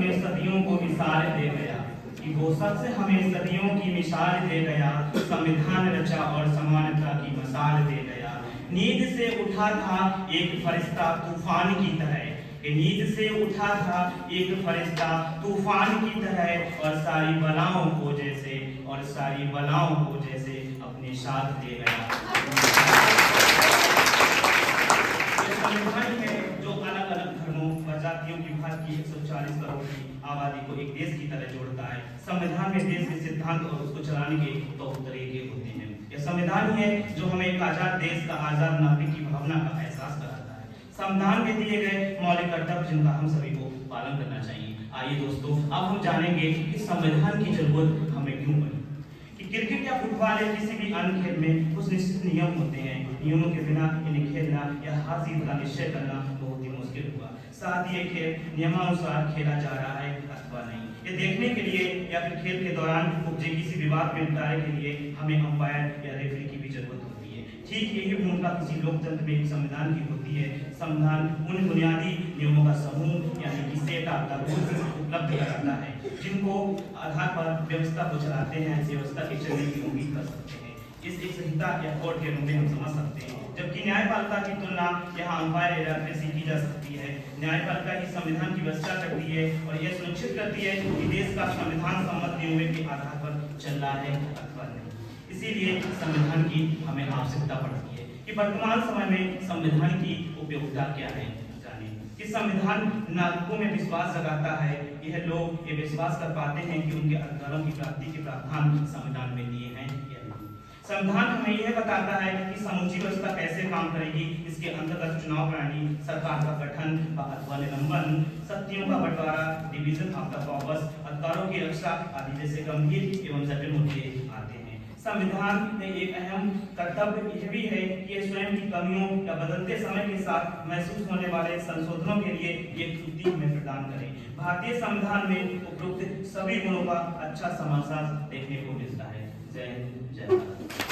हमें सदियों को मिसाल दे गया, कि वो शख्स हमें सदियों की मिसाल दे गया, संविधान रचा और समानता की मसाल दे गया। नींद से उठा था एक फरिश्ता तूफान की तरह, कि नींद से उठा था एक फरिश्ता तूफान की तरह, और सारी बलाओं को जैसे अपने साथ ले गया। संविधान है जो अलग अलग धर्मों व जातियों की भारत की 140 करोड़ की आबादी को एक देश की तरह जोड़ता है। संविधान में देश के सिद्धांत और उसको चलाने के दो तरीके होते हैं। यह संविधान ही है जो हमें एक आजाद देश का आजाद नागरिक की भावना का एहसास कराता है। संविधान में दिए गए मौलिक कर्तव्य जिनका हम सभी को पालन करना चाहिए। आइए दोस्तों, अब हम जानेंगे कि संविधान की जरूरत हमें क्यों पड़ी। कि क्रिकेट या फुटबॉल या किसी भी अन्य खेल में कुछ निश्चित नियम होते हैं। नियमों के बिना इन्हें खेलना या हार जीत का निश्चय करना बहुत ही मुश्किल होगा। साथ ही ये खेल नियमानुसार खेला जा रहा है अथवा नहीं, ये देखने के लिए या फिर खेल के दौरान उपजे किसी विवाद में निपटारे के लिए हमें अंपायर या रेफरी की भी जरूरत होती है। ठीक यही भूमिका किसी लोकतंत्र में संविधान की होती है। संविधान उन बुनियादी नियमों का समूह यानी कि सेट ऑफ द रूल्स उपलब्ध कराता है, जिनको आधार पर व्यवस्था को चलाते हैं, व्यवस्था के चलने की उम्मीद कर सकते हैं। इस एक संहिता या कोड के रूप में हम समझ सकते हैं। जबकि न्यायपालिका की तुलना यहाँ अंपायर या रेफरी से की जा सकती है। न्यायपालिका ही संविधान की व्यवस्था करती है और यह सुनिश्चित करती है कि देश का संविधान सम्मत नियमों के आधार पर चल रहा है अथवा नहीं। इसीलिए संविधान की हमें आवश्यकता पड़ती है। कि वर्तमान समय में संविधान की उपयोगिता क्या है, जानिए। कि संविधान नागरिकों में विश्वास जगाता है। यह लोग ये विश्वास कर पाते हैं कि उनके अधिकारों की प्राप्ति के प्रावधान संविधान में दिए हैं या नहीं। संविधान हमें यह बताता है कि समूची व्यवस्था कैसे काम करेगी। इसके अंतर्गत चुनाव प्रणाली, सरकार का गठन अथवा निलंबन, शक्तियों का बंटवारा, डिवीजन ऑफ द पावर्स, अधिकारों की रक्षा आदि जैसे गंभीर एवं जटिल मुद्दे आते हैं। संविधान में एक अहम कर्तव्य यह भी है कि यह स्वयं की कमियों या बदलते समय के साथ महसूस होने वाले संशोधनों के लिए एक त्रुटि हमें प्रदान करे। भारतीय संविधान में उपरोक्त सभी गुणों का अच्छा समासार देखने को मिलता है। जय हिंद, जय भारत।